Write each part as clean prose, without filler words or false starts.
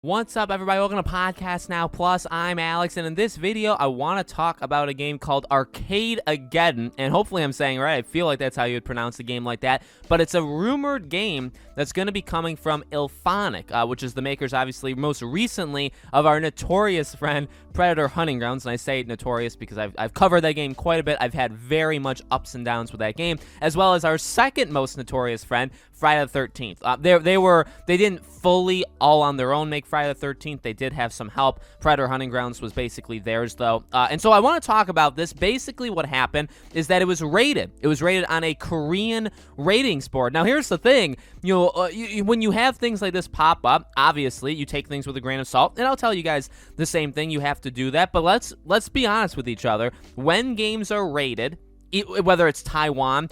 What's up, everybody? Welcome to Podcast Now Plus. I'm Alex, and in this video, I want to talk about a game called Arcadegeddon, and hopefully I'm saying it right. I feel like that's how you would pronounce a game like that, but it's a rumored game that's going to be coming from Illfonic, which is the makers, obviously, most recently of our notorious friend, Predator Hunting Grounds, and I say notorious because I've covered that game quite a bit. I've had very much ups and downs with that game, as well as our second most notorious friend, Friday the 13th. They didn't fully all on their own make Friday the 13th. They did have some help. Predator Hunting Grounds was basically theirs, though. And so I want to talk about this. Basically, what happened is that it was rated. It was rated on a Korean ratings board. Now, here's the thing. When you have things like this pop up, obviously, you take things with a grain of salt. And I'll tell you guys the same thing. You have to do that. But let's be honest with each other. When games are rated, whether it's Taiwan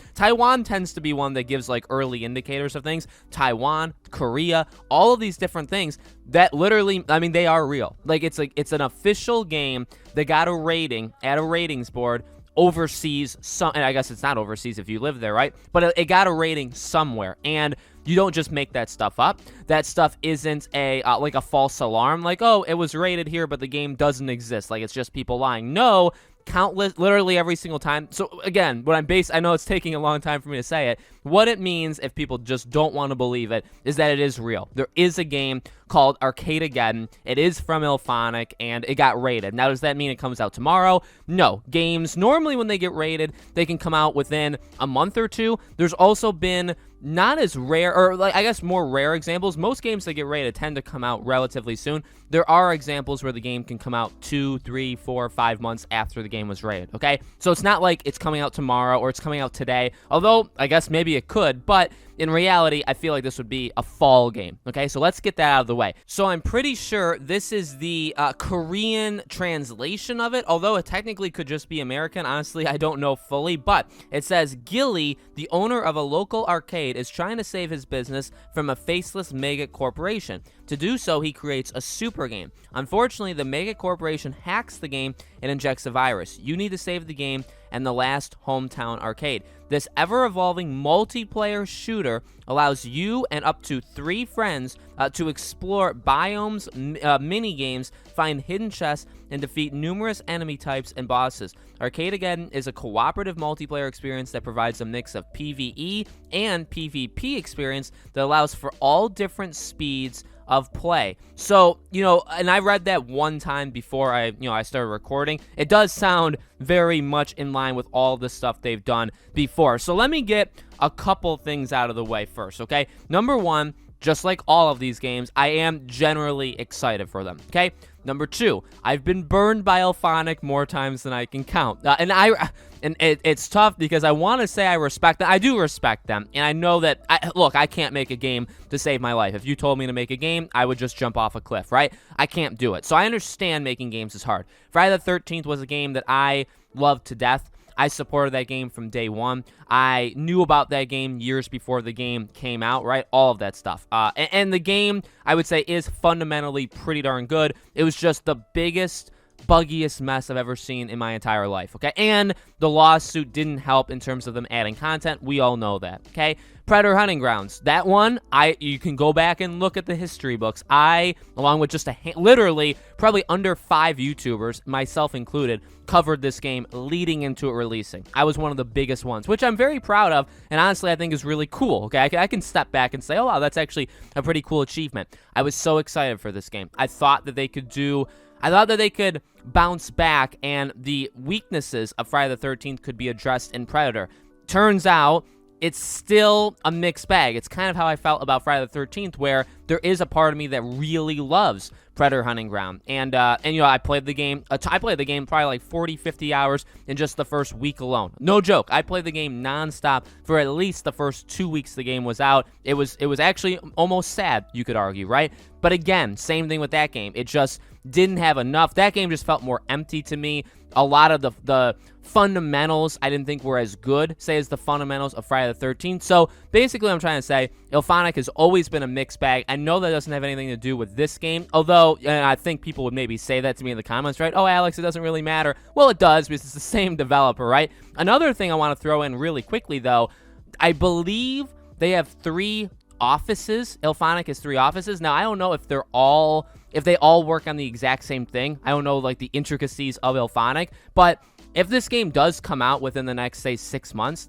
tends to be one that gives like early indicators of things. Taiwan, Korea, all of these different things that literally, I mean, they are real. Like it's an official game that got a rating at a ratings board overseas. And I guess it's not overseas if you live there, right? But it got a rating somewhere, and you don't just make that stuff up. That stuff isn't like a false alarm, like, oh, it was rated here, but the game doesn't exist. Like, it's just people lying. No. Countless, literally every single time. So again, I know it's taking a long time for me to say it. What it means, if people just don't want to believe it, is that it is real. There is a game called Arcadegeddon. It is from Illfonic, and it got rated. Now, does that mean it comes out tomorrow? No. Games, normally when they get rated, they can come out within a month or two. There's also been not as rare, or like I guess more rare examples. Most games that get rated tend to come out relatively soon. There are examples where the game can come out 2, 3, 4, 5 months after the game was rated, okay? So it's not like it's coming out tomorrow or it's coming out today, although I guess maybe it could, but in reality, I feel like this would be a fall game, okay? So let's get that out of the way. So I'm pretty sure this is the Korean translation of it, although it technically could just be American. Honestly, I don't know fully, but it says, Gilly, the owner of a local arcade, is trying to save his business from a faceless mega corporation. To do so, he creates a super game. Unfortunately, the mega corporation hacks the game and injects a virus. You need to save the game and the last hometown arcade. This ever-evolving multiplayer shooter allows you and up to 3 friends to explore biomes, mini-games, find hidden chests, and defeat numerous enemy types and bosses. Arcadegeddon is a cooperative multiplayer experience that provides a mix of PvE and PvP experience that allows for all different speeds of play. So, and I read that one time before I started recording. It does sound very much in line with all the stuff they've done before. So let me get a couple things out of the way first, okay? Number one, just like all of these games, I am generally excited for them, okay? Number two, I've been burned by Illfonic more times than I can count. And it's tough because I want to say I respect them. I do respect them. And I know that, I can't make a game to save my life. If you told me to make a game, I would just jump off a cliff, right? I can't do it. So I understand making games is hard. Friday the 13th was a game that I loved to death. I supported that game from day one. I knew about that game years before the game came out, right? All of that stuff. And the game, I would say, is fundamentally pretty darn good. It was just the biggest, buggiest mess I've ever seen in my entire life, okay? And the lawsuit didn't help in terms of them adding content. We all know that, okay? Predator Hunting Grounds. That one, you can go back and look at the history books. Along with just literally probably under 5 YouTubers, myself included, covered this game leading into it releasing. I was one of the biggest ones, which I'm very proud of, and honestly, I think is really cool, okay? I can step back and say, oh, wow, that's actually a pretty cool achievement. I was so excited for this game. I thought that they could bounce back and the weaknesses of Friday the 13th could be addressed in Predator. Turns out, it's still a mixed bag. It's kind of how I felt about Friday the 13th, where there is a part of me that really loves Predator Hunting Ground. And I played the game. I played the game probably like 40, 50 hours in just the first week alone. No joke. I played the game nonstop for at least the first 2 weeks the game was out. It was actually almost sad, you could argue, right? But again, same thing with that game. It just didn't have enough. That game just felt more empty to me. A lot of the fundamentals I didn't think were as good, say, as the fundamentals of Friday the 13th. So basically what I'm trying to say, Illfonic has always been a mixed bag. I know that doesn't have anything to do with this game, although I think people would maybe say that to me in the comments, right? Oh, Alex, it doesn't really matter. Well, it does, because it's the same developer, right? Another thing I want to throw in really quickly, though, I believe they have 3 offices. Illfonic has 3 offices. Now, I don't know if they're all if they all work on the exact same thing. I don't know, like, the intricacies of Illfonic, but if this game does come out within the next, say, 6 months,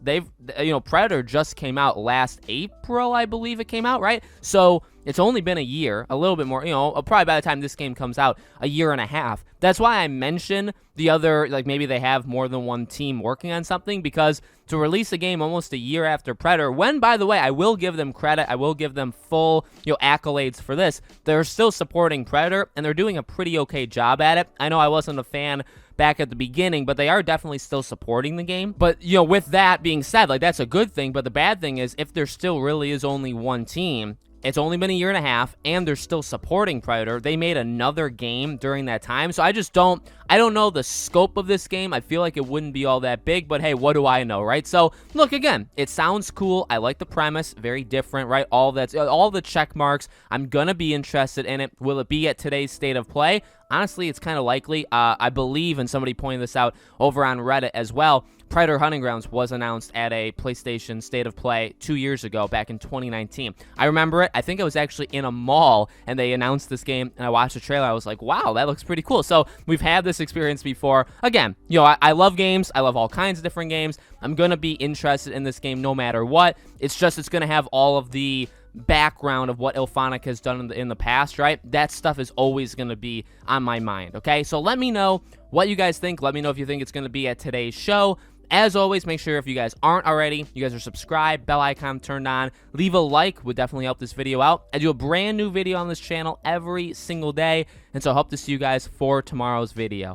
Predator just came out last April, I believe it came out, right? So it's only been a year, a little bit more, probably by the time this game comes out, a year and a half. That's why I mention the other, like, maybe they have more than one team working on something, because to release a game almost a year after Predator, when, by the way, I will give them credit, I will give them full, accolades for this, they're still supporting Predator, and they're doing a pretty okay job at it. I know I wasn't a fan back at the beginning, but they are definitely still supporting the game. But, with that being said, like, that's a good thing, but the bad thing is, if there still really is only one team, it's only been a year and a half, and they're still supporting Predator. They made another game during that time, so I don't know the scope of this game. I feel like it wouldn't be all that big, but hey, what do I know, right? So, look, again, it sounds cool. I like the premise. Very different, right? All the check marks. I'm gonna be interested in it. Will it be at today's State of Play? Honestly, it's kind of likely. I believe, and somebody pointed this out over on Reddit as well, Predator Hunting Grounds was announced at a PlayStation State of Play 2 years ago, back in 2019. I remember it. I think it was actually in a mall, and they announced this game, and I watched the trailer. I was like, wow, that looks pretty cool. So we've had this experience before. Again, I love games. I love all kinds of different games. I'm going to be interested in this game no matter what. It's going to have all of the background of what Illfonic has done in the past, right? That stuff is always going to be on my mind, okay? So let me know what you guys think. Let me know if you think it's going to be at today's show. As always, make sure if you guys aren't already, you guys are subscribed, bell icon turned on, leave a like, would definitely help this video out. I do a brand new video on this channel every single day, and so I hope to see you guys for tomorrow's video.